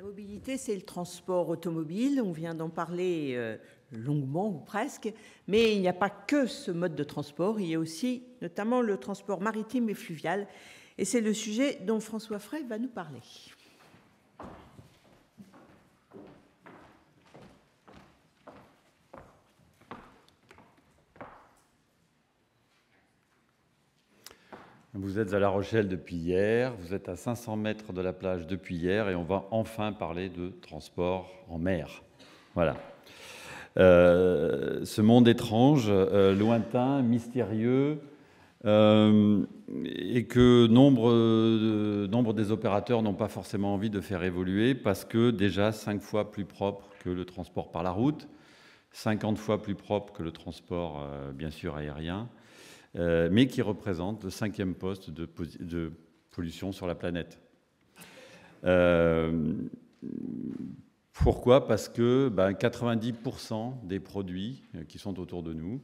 La mobilité, c'est le transport automobile. On vient d'en parler longuement ou presque. Mais il n'y a pas que ce mode de transport. Il y a aussi notamment le transport maritime et fluvial. Et c'est le sujet dont François Frey va nous parler. Vous êtes à La Rochelle depuis hier, vous êtes à 500 mètres de la plage depuis hier et on va enfin parler de transport en mer. Voilà. Ce monde étrange, lointain, mystérieux, et que nombre des opérateurs n'ont pas forcément envie de faire évoluer parce que déjà 5 fois plus propre que le transport par la route, 50 fois plus propre que le transport, bien sûr, aérien, mais qui représente le 5e poste de pollution sur la planète. Pourquoi ? Parce que 90% des produits qui sont autour de nous,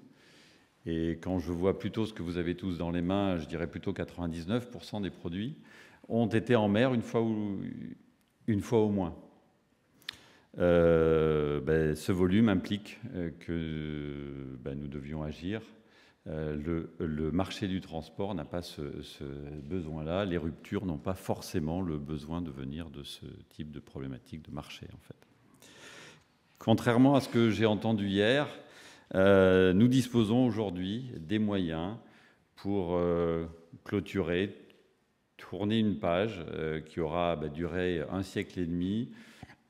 et quand je vois plutôt ce que vous avez tous dans les mains, je dirais plutôt 99% des produits, ont été en mer une fois au moins. Ce volume implique que nous devions agir. Le marché du transport n'a pas ce besoin-là. Les ruptures n'ont pas forcément le besoin de venir de ce type de problématique de marché, en fait. Contrairement à ce que j'ai entendu hier, nous disposons aujourd'hui des moyens pour clôturer, tourner une page qui aura duré 1 siècle et demi,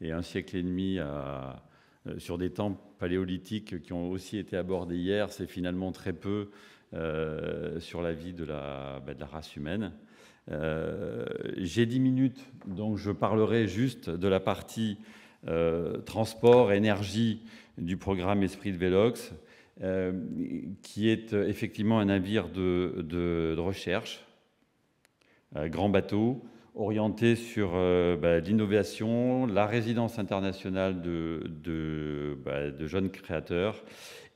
et 1 siècle et demi sur des temps paléolithiques qui ont aussi été abordés hier, c'est finalement très peu sur la vie de la race humaine. J'ai 10 minutes, donc je parlerai juste de la partie transport, énergie du programme Esprit de Velox, qui est effectivement un navire de recherche, grand bateau, orienté sur l'innovation, la résidence internationale de jeunes créateurs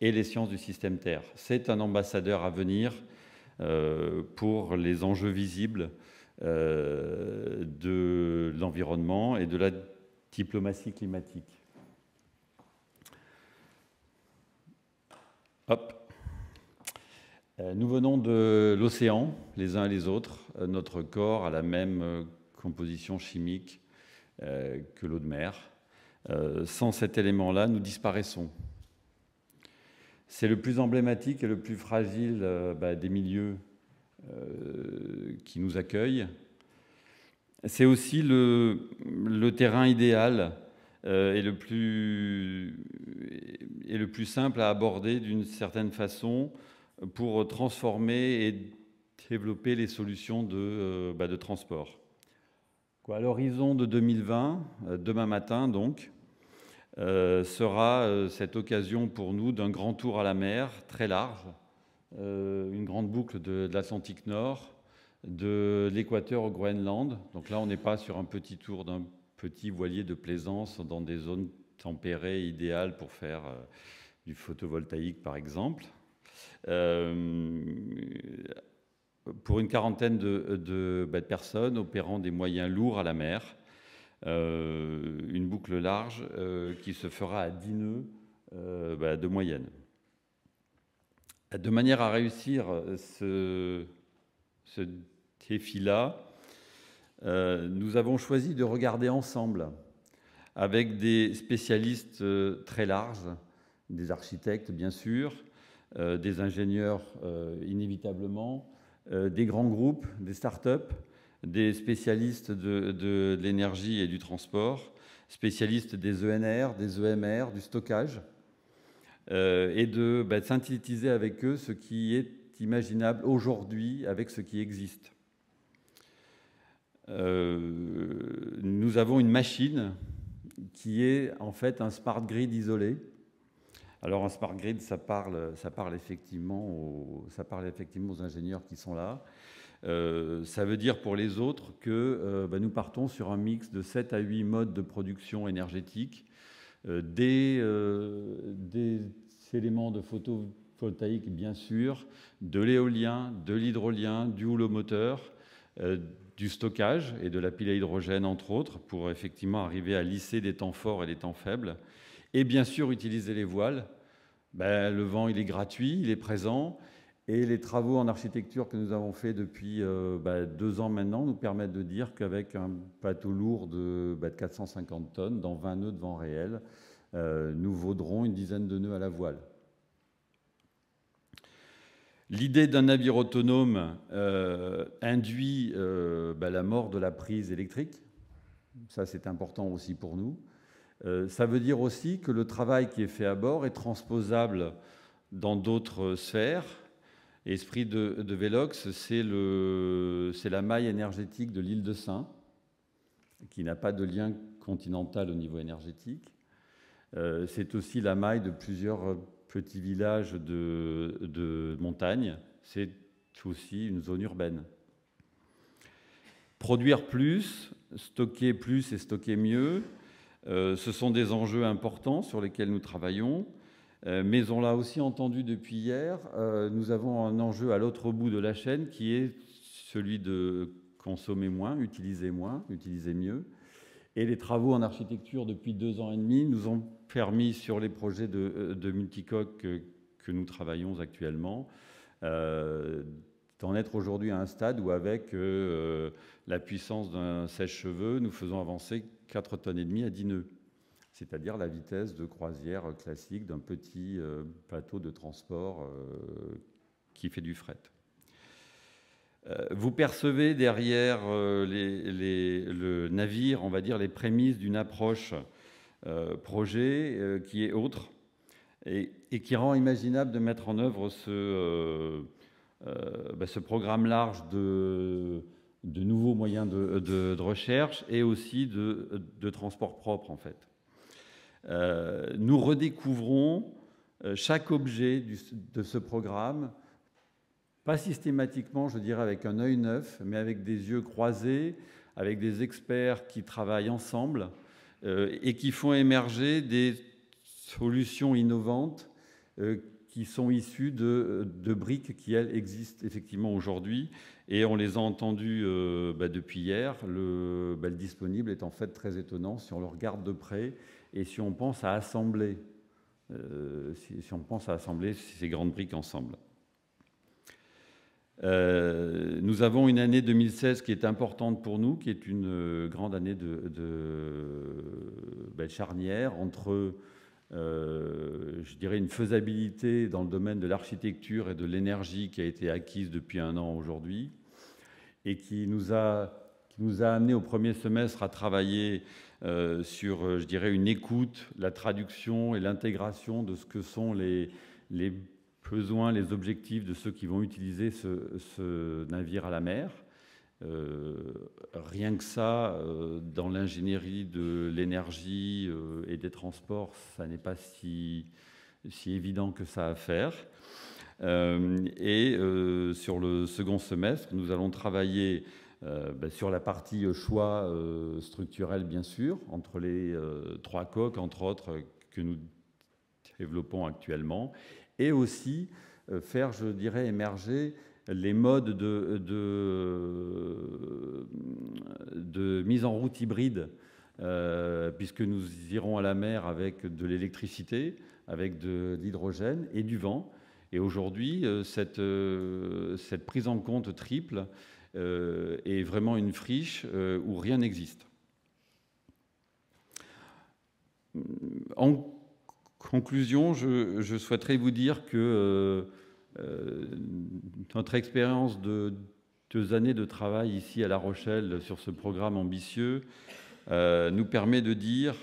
et les sciences du système Terre. C'est un ambassadeur à venir pour les enjeux visibles de l'environnement et de la diplomatie climatique. Hop. Nous venons de l'océan, les uns et les autres. Notre corps a la même composition chimique que l'eau de mer. Sans cet élément-là, nous disparaissons. C'est le plus emblématique et le plus fragile des milieux qui nous accueillent. C'est aussi le terrain idéal et le plus simple à aborder d'une certaine façon pour transformer et développer les solutions de transport. À l'horizon de 2020, demain matin donc, sera cette occasion pour nous d'un grand tour à la mer très large, une grande boucle de l'Atlantique Nord, de l'Équateur au Groenland. Donc là, on n'est pas sur un petit tour d'un petit voilier de plaisance dans des zones tempérées idéales pour faire du photovoltaïque, par exemple. Pour une quarantaine de personnes opérant des moyens lourds à la mer, une boucle large qui se fera à 10 nœuds de moyenne. De manière à réussir ce défi-là, nous avons choisi de regarder ensemble avec des spécialistes très larges, des architectes bien sûr, des ingénieurs inévitablement, des grands groupes, des start-up, des spécialistes de l'énergie et du transport, spécialistes des ENR, des EMR, du stockage, et de synthétiser avec eux ce qui est imaginable aujourd'hui avec ce qui existe. Nous avons une machine qui est en fait un smart grid isolé. Alors un smart grid, ça parle effectivement aux ingénieurs qui sont là. Ça veut dire pour les autres que nous partons sur un mix de 7 à 8 modes de production énergétique, des éléments de photovoltaïque bien sûr, de l'éolien, de l'hydrolien, du houlomoteur, du stockage et de la pile à hydrogène, entre autres, pour effectivement arriver à lisser des temps forts et des temps faibles. Et bien sûr, utiliser les voiles. Le vent, il est gratuit, il est présent. Et les travaux en architecture que nous avons faits depuis 2 ans maintenant nous permettent de dire qu'avec un bateau lourd de 450 tonnes, dans 20 nœuds de vent réel, nous vaudrons une dizaine de nœuds à la voile. L'idée d'un navire autonome induit la mort de la prise électrique. Ça, c'est important aussi pour nous. Ça veut dire aussi que le travail qui est fait à bord est transposable dans d'autres sphères. Esprit de Velox, c'est la maille énergétique de l'île de Sein, qui n'a pas de lien continental au niveau énergétique. C'est aussi la maille de plusieurs petits villages de montagne. C'est aussi une zone urbaine. Produire plus et stocker mieux, ce sont des enjeux importants sur lesquels nous travaillons. Mais on l'a aussi entendu depuis hier, nous avons un enjeu à l'autre bout de la chaîne qui est celui de consommer moins, utiliser mieux. Et les travaux en architecture depuis 2 ans et demi nous ont permis, sur les projets de multicoques que nous travaillons actuellement, d'en être aujourd'hui à un stade où, avec la puissance d'un sèche-cheveux, nous faisons avancer 4,5 tonnes à 10 nœuds. C'est-à-dire la vitesse de croisière classique d'un petit bateau de transport qui fait du fret. Vous percevez derrière le navire, on va dire, les prémices d'une approche projet qui est autre et qui rend imaginable de mettre en œuvre ce programme large de nouveaux moyens de recherche et aussi de transport propre, en fait. Nous redécouvrons chaque objet de ce programme, pas systématiquement, je dirais, avec un œil neuf, mais avec des yeux croisés, avec des experts qui travaillent ensemble et qui font émerger des solutions innovantes qui sont issues de briques qui, elles, existent effectivement aujourd'hui. Et on les a entendues depuis hier. Le disponible est en fait très étonnant si on le regarde de près. Et si on pense à assembler, ces grandes briques ensemble. Nous avons une année 2016 qui est importante pour nous, qui est une grande année de charnière entre, je dirais, une faisabilité dans le domaine de l'architecture et de l'énergie qui a été acquise depuis 1 an aujourd'hui et qui nous a amené au premier semestre à travailler sur, je dirais, une écoute, la traduction et l'intégration de ce que sont les besoins, les objectifs de ceux qui vont utiliser ce navire à la mer. Rien que ça, dans l'ingénierie de l'énergie et des transports, ça n'est pas si évident que ça à faire. Et sur le second semestre, nous allons travailler sur la partie choix structurel, bien sûr, entre les 3 coques, entre autres, que nous développons actuellement, et aussi faire, je dirais, émerger les modes de mise en route hybride, puisque nous irons à la mer avec de l'électricité, avec de l'hydrogène et du vent. Et aujourd'hui, cette prise en compte triple est vraiment une friche où rien n'existe. En conclusion, je souhaiterais vous dire que notre expérience de 2 années de travail ici à La Rochelle sur ce programme ambitieux nous permet de dire,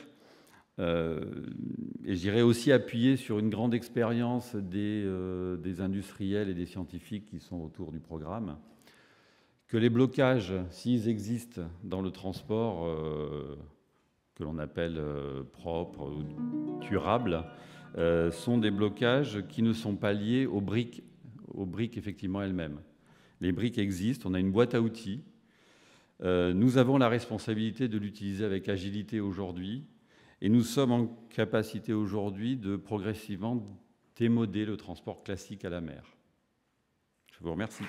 et je dirais aussi appuyé sur une grande expérience des industriels et des scientifiques qui sont autour du programme, que les blocages, s'ils existent dans le transport, que l'on appelle propre ou durable, sont des blocages qui ne sont pas liés aux briques effectivement elles-mêmes. Les briques existent, on a une boîte à outils. Nous avons la responsabilité de l'utiliser avec agilité aujourd'hui et nous sommes en capacité aujourd'hui de progressivement démoder le transport classique à la mer. Je vous remercie.